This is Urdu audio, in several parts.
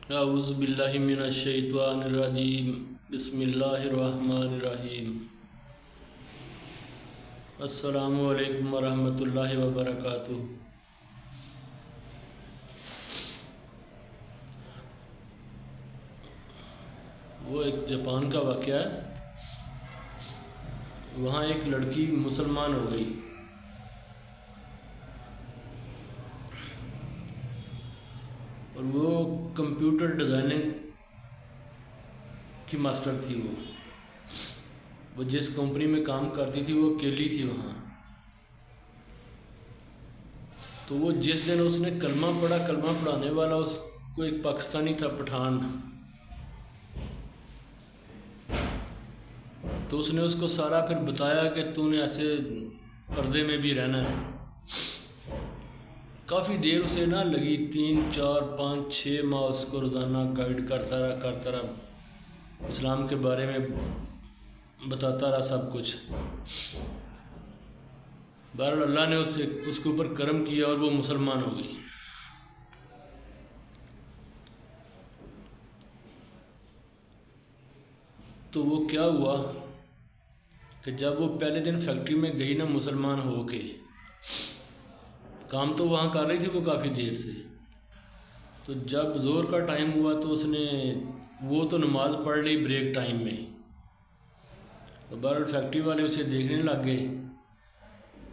اعوذ باللہ من الشیطان الرجیم بسم اللہ الرحمن الرحیم السلام علیکم ورحمۃ اللہ وبرکاتہ۔ وہ ایک جاپان کا واقعہ ہے۔ وہاں ایک لڑکی مسلمان ہو گئی اور وہ کمپیوٹر ڈیزائننگ کی ماسٹر تھی۔ وہ جس کمپنی میں کام کرتی تھی وہ اکیلی تھی وہاں۔ تو وہ جس دن اس نے کلمہ پڑھانے والا اس کو ایک پاکستانی تھا، پٹھان۔ تو اس نے اس کو سارا پھر بتایا کہ تو نے ایسے پردے میں بھی رہنا ہے۔ کافی دیر اسے نہ لگی، 3 4 5 6 ماہ اس کو روزانہ گائیڈ کرتا رہا، اسلام کے بارے میں بتاتا رہا سب کچھ۔ بہرحال اللہ نے اس کے اوپر کرم کیا اور وہ مسلمان ہو گئی۔ تو وہ کیا ہوا کہ جب وہ پہلے دن فیکٹری میں گئی نا، مسلمان ہو کے، کام تو وہاں کر رہی تھی وہ کافی دیر سے، تو جب ظہر کا ٹائم ہوا تو اس نے وہ تو نماز پڑھ لی بریک ٹائم میں۔ تو بہرحال فیکٹری والے اسے دیکھنے لگ گئے۔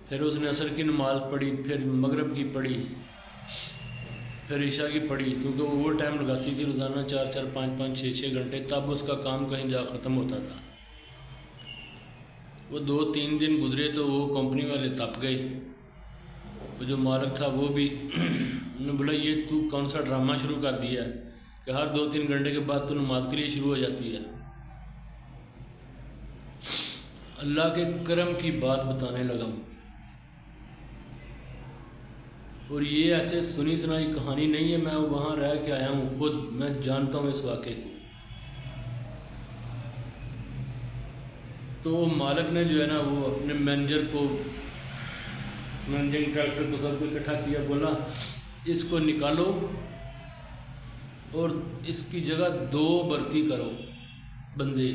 پھر اس نے عصر کی نماز پڑھی، پھر مغرب کی پڑھی، پھر عشاء کی پڑھی، کیونکہ وہ ٹائم لگاتی تھی روزانہ 4 4 5 5 6 6 گھنٹے، تب اس کا کام کہیں جا ختم ہوتا تھا۔ وہ 2 3 دن گزرے تو وہ کمپنی والے تپ گئے۔ وہ جو مالک تھا وہ بھی انہوں نے بولا یہ تو کون سا ڈرامہ شروع کر دیا ہے کہ ہر 2 3 گھنٹے کے بعد تو نماز کے لیے شروع ہو جاتی ہے۔ اللہ کے کرم کی بات بتانے لگا، اور یہ ایسے سنی سنائی کہانی نہیں ہے، میں وہاں رہ کے آیا ہوں، خود میں جانتا ہوں اس واقعے کو۔ تو مالک نے جو ہے نا وہ اپنے مینیجنگ ڈائریکٹر کو سب کو اکٹھا کیا، بولا اس کو نکالو اور اس کی جگہ 2 بھرتی کرو بندے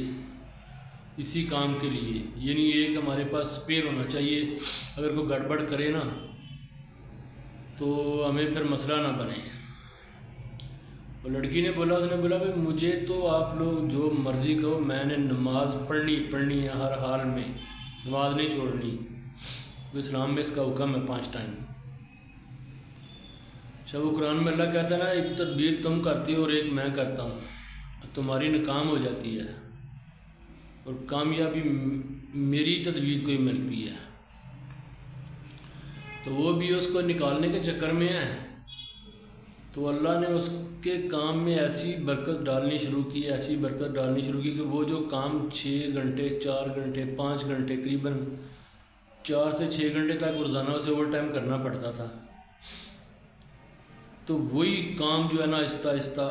اسی کام کے لیے، یعنی یہ کہ ہمارے پاس سپیئر ہونا چاہیے، اگر کوئی گڑبڑ کرے نا تو ہمیں پھر مسئلہ نہ بنے۔ اور لڑکی نے بولا، اس نے بولا بھائی مجھے تو آپ لوگ جو مرضی کہو، میں نے نماز پڑھنی ہے، ہر حال میں نماز نہیں چھوڑنی، اسلام میں اس کا حکم ہے 5 ٹائم۔ اچھا، وہ قرآن میں اللہ کہتا ہے نا، ایک تدبیر تم کرتی ہو اور ایک میں کرتا ہوں، تمہاری ناکام ہو جاتی ہے اور کامیابی میری تدبیر کو ہی ملتی ہے۔ تو وہ بھی اس کو نکالنے کے چکر میں ہے، تو اللہ نے اس کے کام میں ایسی برکت ڈالنی شروع کی کہ وہ جو کام 6 گھنٹے 4 گھنٹے 5 گھنٹے قریباً 4 سے 6 گھنٹے تک روزانہ اسے اوور ٹائم کرنا پڑتا تھا، تو وہی کام جو ہے نا آہستہ آہستہ،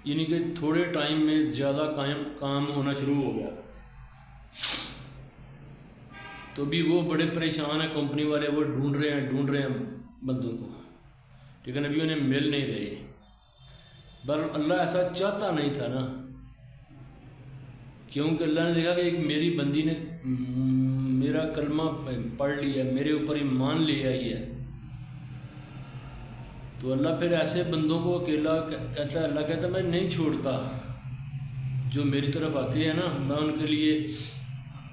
یعنی کہ تھوڑے ٹائم میں زیادہ کام ہونا شروع ہو گیا۔ تو بھی وہ بڑے پریشان ہیں، کمپنی والے وہ ڈھونڈ رہے ہیں بندوں کو، لیکن ابھی انہیں مل نہیں رہے۔ اللہ ایسا چاہتا نہیں تھا نا، کیونکہ اللہ نے دیکھا کہ ایک میری بندی نے میرا کلمہ پڑھ لیا ہے، میرے اوپر ایمان لے آئی ہے، تو اللہ پھر ایسے بندوں کو اکیلا کہتا ہے، اللہ کہتا ہے میں نہیں چھوڑتا، جو میری طرف آتے ہیں نا میں ان کے لیے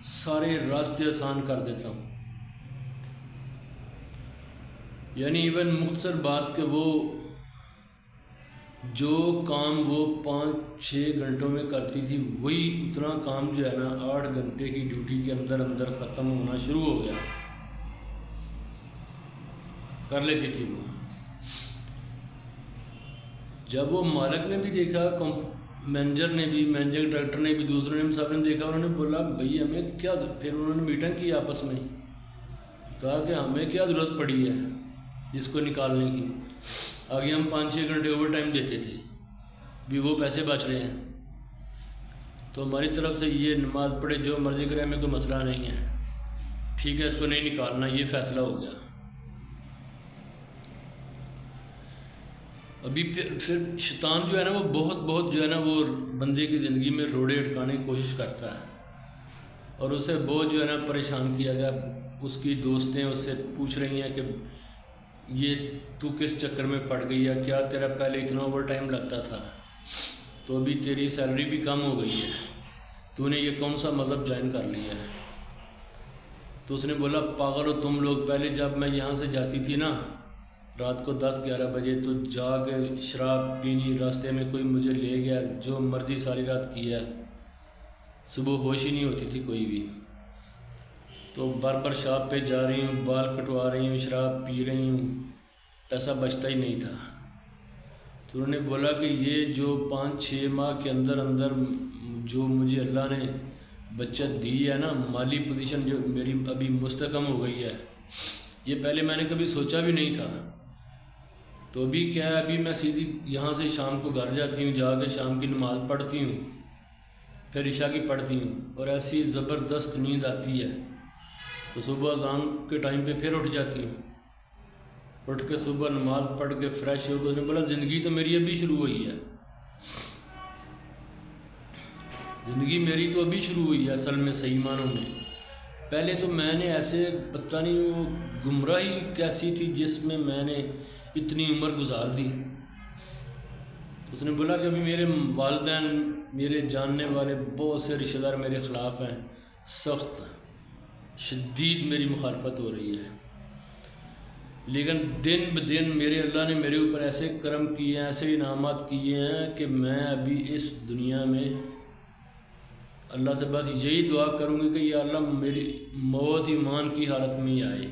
سارے راستے آسان کر دیتا ہوں۔ یعنی ایون مختصر بات کہ وہ جو کام وہ 5 6 گھنٹوں میں کرتی تھی، وہی اتنا کام جو ہے نا 8 گھنٹے کی ڈیوٹی کے اندر ختم ہونا شروع ہو گیا، کر لیتی تھی وہ۔ جب وہ مالک نے بھی دیکھا، مینیجر نے بھی، مینیجنگ ڈائریکٹر نے بھی، دوسروں نے بھی، سب نے دیکھا، انہوں نے بولا بھئی ہمیں کیا، پھر انہوں نے میٹنگ کی آپس میں، کہا کہ ہمیں کیا ضرورت پڑی ہے اس کو نکالنے کی، آگے ہم 5 6 گھنٹے اوور ٹائم دیتے تھے، بھی وہ پیسے بچ رہے ہیں، تو ہماری طرف سے یہ نماز پڑھے جو مرضی کرے، ہمیں کوئی مسئلہ نہیں ہے، ٹھیک ہے اس کو نہیں نکالنا، یہ فیصلہ ہو گیا۔ ابھی پھر شیطان جو ہے نا وہ بہت جو ہے نا وہ بندے کی زندگی میں روڑے اٹکانے کی کوشش کرتا ہے، اور اسے بہت جو ہے نا پریشان کیا گیا۔ اس کی دوستیں اس سے پوچھ رہی ہیں کہ یہ تو کس چکر میں پڑ گئی ہے، کیا تیرا پہلے اتنا اوور ٹائم لگتا تھا، تو ابھی تیری سیلری بھی کم ہو گئی ہے، تو نے یہ کون سا مذہب جوائن کر لیا ہے؟ تو اس نے بولا پاگل ہو تم لوگ، پہلے جب میں یہاں سے جاتی تھی نا رات کو 10-11 بجے تو جا کے شراب پینی، راستے میں کوئی مجھے لے گیا، جو مرضی ساری رات کیا، صبح ہوش ہی نہیں ہوتی تھی کوئی بھی، تو بار شاپ پہ جا رہی ہوں، بال کٹوا رہی ہوں، شراب پی رہی ہوں، پیسہ بچتا ہی نہیں تھا۔ تو انہوں نے بولا کہ یہ جو 5-6 ماہ کے اندر جو مجھے اللہ نے بچت دی ہے نا، مالی پوزیشن جو میری ابھی مستحکم ہو گئی ہے، یہ پہلے میں نے کبھی سوچا بھی نہیں تھا۔ تو ابھی کیا ہے، ابھی میں سیدھی یہاں سے شام کو گھر جاتی ہوں، جا کے شام کی نماز پڑھتی ہوں، پھر عشاء کی پڑھتی ہوں، اور ایسی زبردست نیند آتی ہے، تو صبح اذان کے ٹائم پہ پھر اٹھ جاتی ہوں، اٹھ کے صبح نماز پڑھ کے فریش ہو کے اس نے بولا زندگی تو میری ابھی شروع ہوئی ہے، زندگی میری تو ابھی شروع ہوئی ہے اصل میں صحیح معنوں میں۔ پہلے تو میں نے ایسے پتہ نہیں وہ گمراہی کیسی تھی جس میں نے اتنی عمر گزار دی۔ تو اس نے بولا کہ ابھی میرے والدین، میرے جاننے والے بہت سے رشتہ دار میرے خلاف ہیں، سخت شدید میری مخالفت ہو رہی ہے، لیکن دن بدن میرے اللہ نے میرے اوپر ایسے کرم کیے ہیں، ایسے انعامات کیے ہیں کہ میں ابھی اس دنیا میں اللہ سے بس یہی دعا کروں گی کہ یا اللہ میری موت ایمان کی حالت میں ہی آئے۔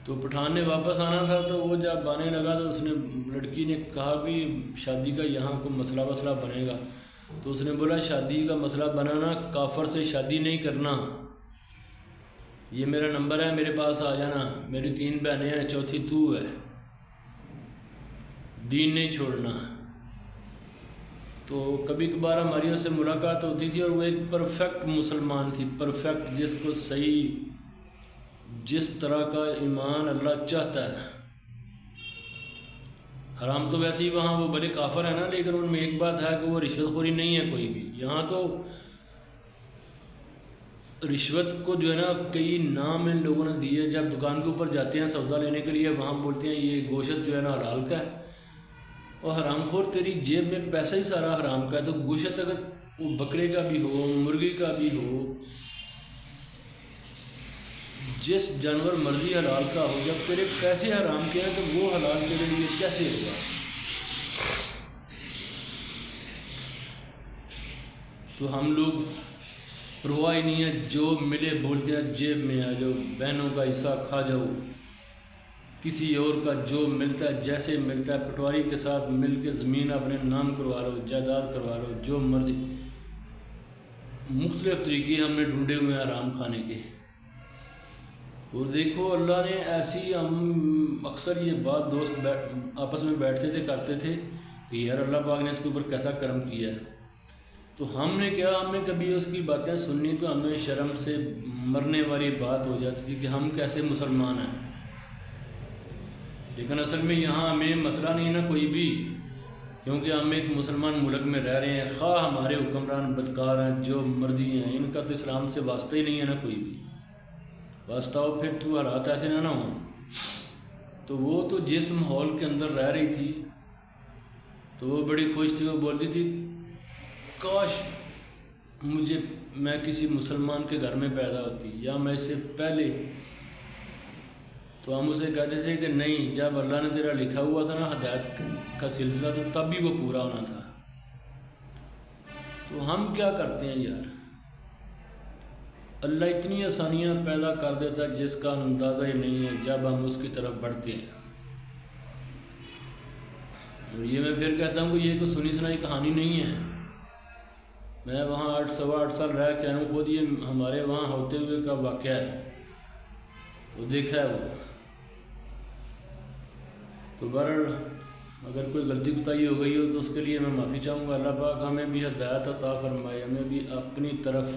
تو پٹھان نے واپس آنا تھا، تو وہ جب آنے لگا تو اس نے لڑکی نے کہا بھی شادی کا یہاں کوئی مسئلہ بنے گا، تو اس نے بولا شادی کا مسئلہ بنانا، کافر سے شادی نہیں کرنا، یہ میرا نمبر ہے، میرے پاس آ جانا، میری 3 بہنیں ہیں، چوتھی تو ہے، دین نہیں چھوڑنا۔ تو کبھی کبھار ہماری اس سے ملاقات ہوتی تھی، اور وہ ایک پرفیکٹ مسلمان تھی، پرفیکٹ، جس کو صحیح جس طرح کا ایمان اللہ چاہتا ہے۔ حرام تو ویسے ہی وہاں وہ بڑے کافر ہیں نا، لیکن ان میں ایک بات ہے کہ وہ رشوت خوری نہیں ہے کوئی بھی۔ یہاں تو رشوت کو جو ہے نا کئی نام ان لوگوں نے دیے، جب دکان کے اوپر جاتے ہیں سودا لینے کے لیے، وہاں بولتے ہیں یہ گوشت جو ہے نا حلال کا ہے، اور حرام خور تیری جیب میں پیسہ ہی سارا حرام کا ہے، تو گوشت اگر وہ بکرے کا بھی ہو، مرغی کا بھی ہو، جس جانور مرضی حلال کا ہو، جب تیرے پیسے حرام کے ہیں تو وہ حلال تیرے لیے کیسے ہوگا؟ تو ہم لوگ پرواہ ہی نہیں ہے، جو ملے بولتے ہیں جیب میں آ جاؤ، بہنوں کا حصہ کھا جاؤ، کسی اور کا جو ملتا ہے جیسے ملتا ہے، پٹواری کے ساتھ مل کے زمین اپنے نام کروا لو، جائیداد کروا لو، جو مرضی، مختلف طریقے ہم نے ڈھونڈے ہوئے ہیں حرام کھانے کے۔ اور دیکھو اللہ نے ایسی، ہم اکثر یہ بات دوست آپس میں بیٹھتے تھے کرتے تھے کہ یار اللہ پاک نے اس کے اوپر کیسا کرم کیا ہے، تو ہم نے کبھی اس کی باتیں سننی تو ہمیں شرم سے مرنے والی بات ہو جاتی تھی کہ ہم کیسے مسلمان ہیں۔ لیکن اصل میں یہاں ہمیں مسئلہ نہیں نا کوئی بھی، کیونکہ ہم ایک مسلمان ملک میں رہ رہے ہیں، خواہ ہمارے حکمران بدکار ہیں، جو مرضی ہیں، ان کا تو اسلام سے واسطہ ہی نہیں ہے نا کوئی بھی، واسطہ ہو پھر تو حالات ایسے نہ ہوں۔ تو وہ تو جس ماحول کے اندر رہ رہی تھی تو وہ بڑی خوش تھی، وہ بولتی تھی کاش میں کسی مسلمان کے گھر میں پیدا ہوتی، یا میں اس سے پہلے۔ تو ہم اسے کہتے تھے کہ نہیں، جب اللہ نے تیرا لکھا ہوا تھا نا ہدایت کا سلسلہ، تو تب بھی وہ پورا ہونا تھا۔ تو ہم کیا کرتے ہیں یار، اللہ اتنی آسانیاں پیدا کر دیتا ہے جس کا اندازہ ہی نہیں ہے جب ہم اس کی طرف بڑھتے ہیں۔ اور یہ میں پھر کہتا ہوں کہ یہ کوئی سنی سنائی کہانی نہیں ہے، میں وہاں 8 سال رہ کے آیا ہوں، خود یہ ہمارے وہاں ہوتے ہوئے کا واقعہ ہے، وہ دیکھا ہے وہ۔ تو بہرحال اگر کوئی غلطی کوتاہی ہو گئی ہو تو اس کے لیے میں معافی چاہوں گا۔ اللہ پاک ہمیں بھی ہدایت عطا فرمائے، ہمیں بھی اپنی طرف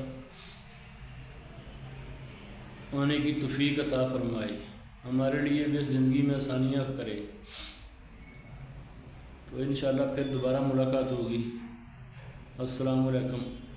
آنے کی توفیق عطا فرمائے، ہمارے لیے بھی اس زندگی میں آسانیاں کرے۔ تو انشاءاللہ پھر دوبارہ ملاقات ہوگی۔ السلام علیکم۔